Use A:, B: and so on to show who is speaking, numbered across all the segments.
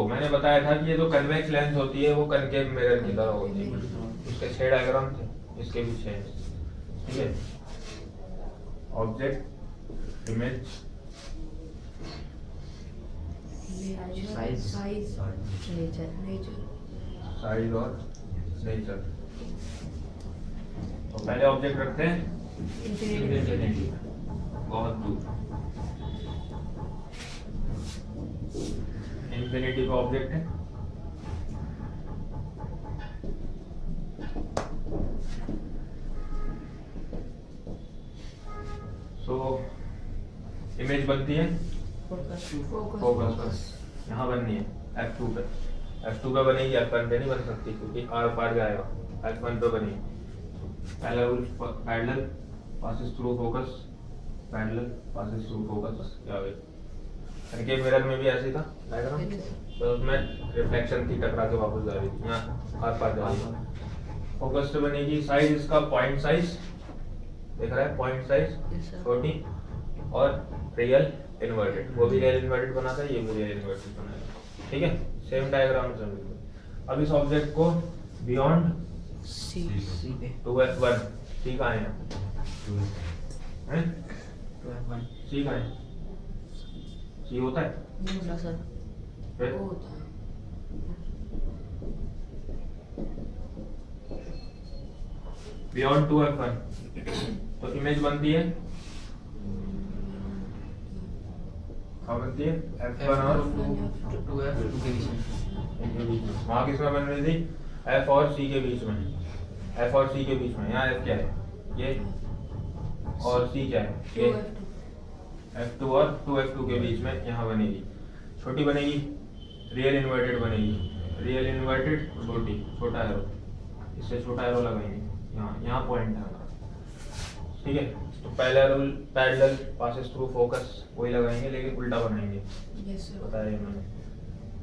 A: मैंने बताया था कि ये जो कन्वेक्स लेंस होती है वो कनकेव मिरर की तरह होती है। इसके 6 डायग्राम थे, इसके भी 6। ठीक है, ऑब्जेक्ट, इमेज,
B: साइज
A: और नेचर। तो पहले ऑब्जेक्ट रखते हैं इंफिनिटी, बहुत दूर। इंफिनिटी का ऑब्जेक्ट है इमेज बनती है फोकस, यहाँ बननी है F2 पे। F2 पे बनेगी, F1 पे नहीं बन सकती क्योंकि आर पार जाएगा, F1 पे बनेगी। पहला rule parallel passes through focus, parallel passes through focus. क्या भाई कनकेव मिरर में भी ऐसे था डायग्राम, तो उसमें रिफ्लेक्शन थी, टकरा के वापस जा रही थी, यहाँ आर पार जा रही है। फोकस पे बनेगी। साइज इसका पॉइंट साइज देख रहा है, पॉइंट साइज छोटी, और रियल इन्वर्टेड, वो भी रियल इन्वर्टेड बनाता है, ये भी रियल इन्वर्टेड बनाएगा। ठीक है, सेम डायग्राम से बिल्कुल। अब इस ऑब्जेक्ट को बियॉन्ड
B: सी पे
A: 2F1, सी कहाँ है? सी कहाँ है? सी होता है
B: सर,
A: फिर
B: वो होता है
A: बियॉन्ड 2F1, तो इमेज बनती है, क्या बनती है? F1 और
B: 2F2 के बीच में।
A: वहाँ किसमें बन रही थी? F और C के बीच में, F और C के बीच में। यहाँ F क्या है? ये, और C क्या है? ये F2 और 2F2 के बीच में यहाँ बनेगी, छोटी बनेगी, रियल इन्वर्टेड बनेगी। रियल इन्वर्टेड छोटी, छोटा एरो, इससे छोटा एरो लगाएंगे यहाँ पॉइंट है हमारा। ठीक है, तो पहला rule parallel passes through focus वही लगाएंगे, लेकिन उल्टा बनाएंगे। बताया मैंने,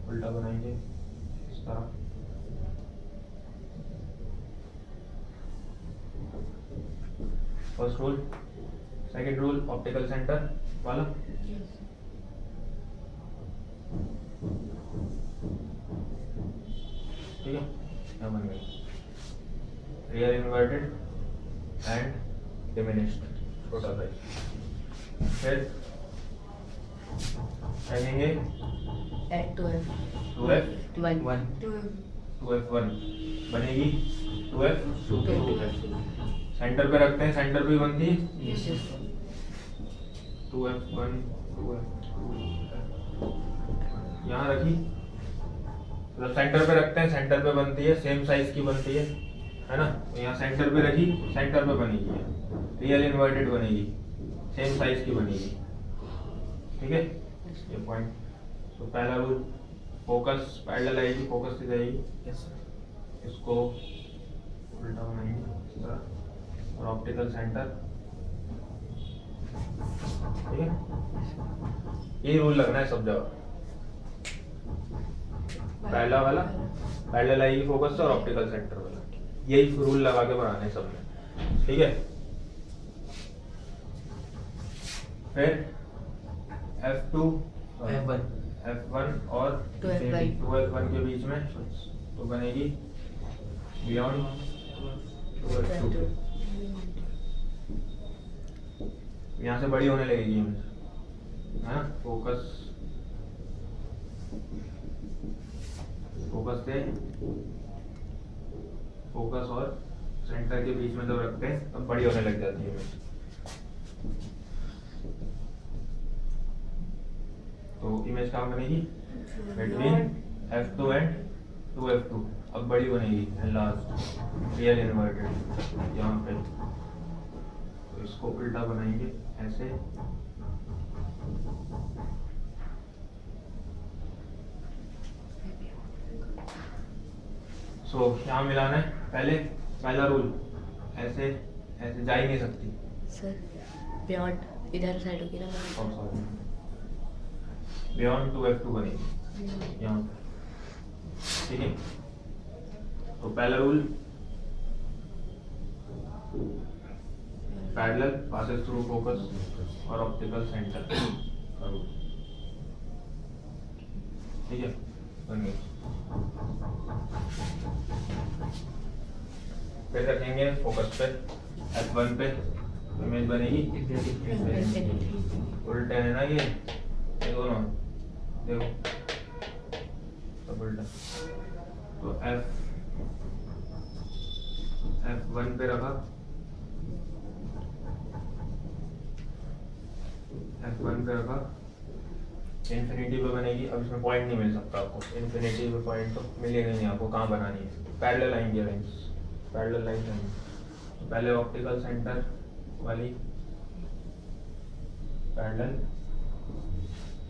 A: उल्टा बनाएंगे इस तरह। First rule. Second rule optical centre वाला। ठीक है, यहाँ बन गई रियल इन्वर्टेड एंड डिमिनिश्ड, छोटा साइज। फिर कहेंगे 2F1 बनेगी, 2F2 सेंटर पे रखते हैं, सेंटर पे बनती है 2F1 2F2, यहाँ रखी, मतलब सेंटर पे रखते हैं, सेंटर पे बनती है, सेम साइज की बनती है ना। यहाँ सेंटर पे रखी, सेंटर पे बनेगी, रियल इन्वर्टेड बनेगी, सेम साइज की बनेगी। ठीक है, ये पॉइंट। तो पहला रूल फोकस पैरेलल आएगी, फोकस से जाएगी, इसको उल्टा बनाएंगे इस तरह, और ऑप्टिकल सेंटर। ठीक है, ये रूल लगना है सब जगह। पहला वाला पैरेलल आएगी फोकस से, और ऑप्टिकल सेंटर वाला, यही रूल लगा के बनाने सब में। ठीक है, फिर F2 F1 और 2F1 के बीच में तो बनेगी बियॉन्ड 2F2। यहाँ से बड़ी होने लगेगी इमेज, है ना। फोकस से फोकस और सेंटर के बीच में जब रखते हैं तब बड़ी होने लग जाती है इमेज। तो इमेज कहाँ बनेगी? Between F2 and 2F2। अब बड़ी बनेगी, लास्ट रियल इन्वर्टेड यहाँ पे। तो इसको उल्टा बनाएंगे ऐसे, यहाँ मिलाना है। पहला रूल ऐसे ऐसे जा ही नहीं सकती
B: सर, बियॉन्ड इधर साइड होगी ना,
A: बियॉन्ड 2F2 बनेगी यहाँ पे। ठीक है, तो पहला rule parallel passes through focus और ऑप्टिकल सेंटर। ठीक है, बन गई। फिर रखेंगे फोकस पे F1 पे, इमेज बनेगी उल्टे है ना ये दोनों, देखो सब उल्टा। तो F1 पे रखा, F1 पे रखा, इन्फिनिटी पे बनेगी। अब इसमें पॉइंट नहीं मिल सकता आपको, इन्फिनिटी पे पॉइंट तो मिलेगा नहीं आपको, कहाँ बनानी है, पैरेलल लाइन की लाइंस, पैरेलल लाइन है। तो पहले ऑप्टिकल सेंटर वाली पैरेलल,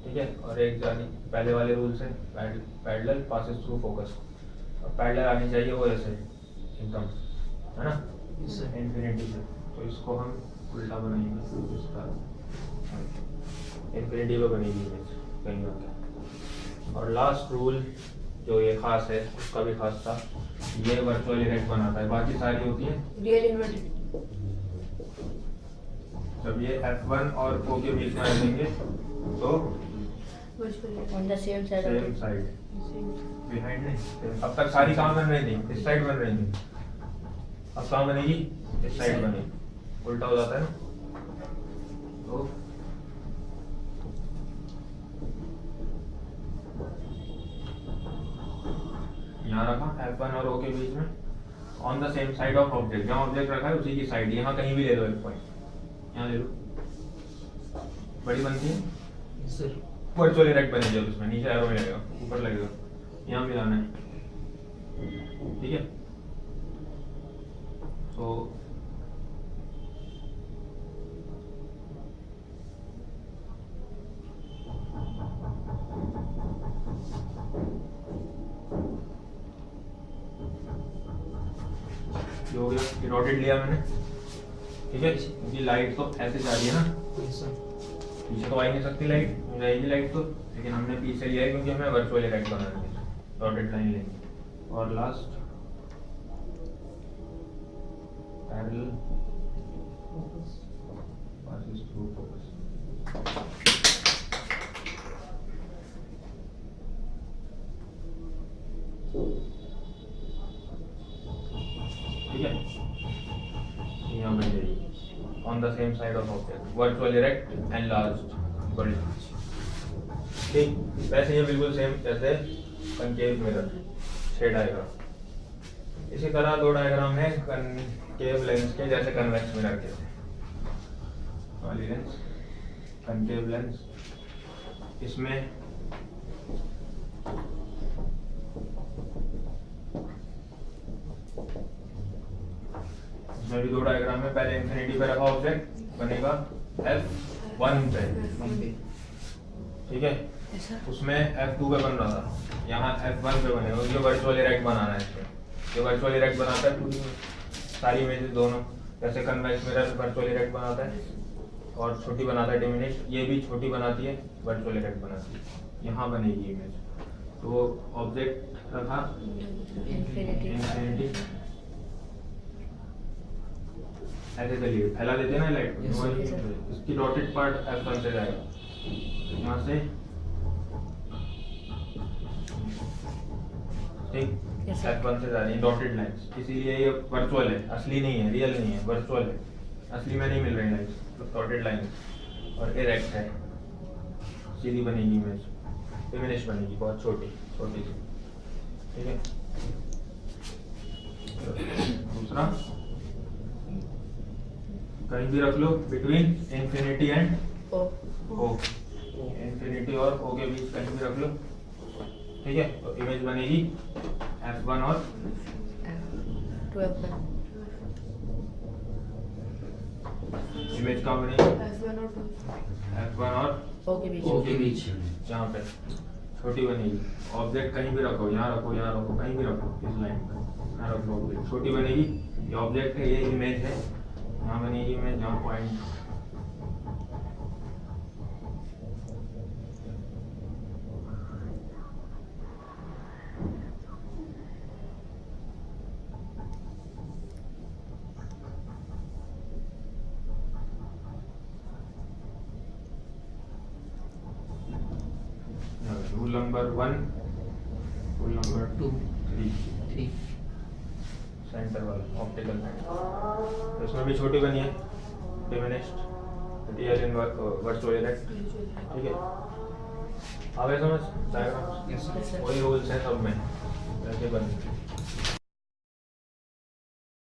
A: ठीक है, और एक जानी पहले वाले रूल से पैरेलल पासेस थ्रू फोकस, और पैरेलल आनी चाहिए वो ऐसे एकदम, है ना, इन्फिनिटी से। तो इसको हम उल्टा बनाएंगे, इसका इन्फिनिटी पे बनेगी इमेज कहीं और। और लास्ट रूल जो ये खास है, उसका भी खास था, ये वर्चुअल इरेक्ट बनाता है, बाकी सारी होती है
B: रियल इन्वर्टेड।
A: जब ये F1 और O के बीच में रखेंगे तो
B: on the same side,
A: same side, behind नहीं। अब तक सारी कहाँ बन रही थी, इस साइड बन रही थी, अब कहाँ बनेगी, इस साइड बनेगी, उल्टा हो जाता है ना। तो यहाँ रखा F1 और O के बीच में, on the same side of object, जहाँ ऑब्जेक्ट रखा है उसी की साइड, यहाँ कहीं भी ले लो एक पॉइंट, यहाँ ले लो, बड़ी बनती है सर, वर्चुअल इरेक्ट बनेगी। अब इसमें नीचे एरो मिलेगा, ऊपर लगेगा, यहाँ मिलाना है, ठीक है। तो हो गया, रोटेट लिया मैंने, ठीक है। क्योंकि लाइट तो ऐसे जा रही है ना, पीछे तो आ ही नहीं सकती लाइट, जाएगी लाइट तो, लेकिन हमने पीछे लिया है क्योंकि हमें वर्चुअल इरेक्ट बनाना है, डॉटेड लाइन लेंगे। और last parallel passes through focus, ठीक है, यहाँ बन जाएगी on the same side of object, virtual erect and large, बड़ी, ठीक। वैसे ये बिल्कुल सेम जैसे कनकेव मिरर शेड आएगा। इसी तरह दो डायग्राम है कनकेव लेंस के, जैसे कन्वेक्स मिरर के, वाली लेंस कनकेव लेंस। इसमें भी दो डायग्राम में, पहले इंफिनिटी पे रखा ऑब्जेक्ट बनेगा F1 पे, ठीक है, उसमें F2 पे बन रहा था, यहाँ F1 पे बनेगा। ये वर्चुअल इरेक्ट बनाना है इसमें, ये वर्चुअल इरेक्ट बनाता है पूरी सारी इमेजेस दोनों, जैसे कन्वेक्स मिरर वर्चुअल इरेक्ट बनाता है और छोटी बनाता है डिमिनिश, ये भी छोटी बनाती है, वर्चुअल इरेक्ट बनाती है। यहाँ बनेगी इमेज, तो ऑब्जेक्ट रखा इन्फिनिटी, ऐसे चलिए फैला देते हैं ना लाइट को, इसकी डॉटेड पार्ट F1 से जाएगा, यहाँ से, ठीक, F1 से जा रही है डॉटेड लाइन्स, इसीलिए ये वर्चुअल है, असली नहीं है, रियल नहीं है, वर्चुअल है, असली में नहीं मिल रही लाइन्स, डॉटेड लाइन्स। और इरेक्ट है, सीधी बनेगी इमेज, डिमिनिश बनेगी, बहुत छोटी छोटी सी, ठीक है। दूसरा कहीं भी रख लो between infinity and O, infinity और O के बीच कहीं भी रख लो, ठीक है। तो इमेज बनेगी F1 और इमेज कहाँ बनेगी, F1 और
B: O के बीच,
A: यहाँ पे छोटी बनेगी। ऑब्जेक्ट कहीं भी रखो, यहाँ रखो, यहाँ रखो, कहीं भी रखो, इस लाइन पर यहाँ रख लो, ऑब्जेक्ट छोटी बनेगी। ये ऑब्जेक्ट है, ये इमेज है, यहाँ बनेगी इमेज, यहाँ point, rule number 1, roll number
C: 2
A: 3
C: 3
A: centre वाला ऑप्टिकल तो इसमें भी छोटी बनी है diminished real in virtual unit, ठीक है। अब समझ diagram
C: yes sir.
B: Yes, sir.
A: वही रूल्स हैं सब में ऐसे बन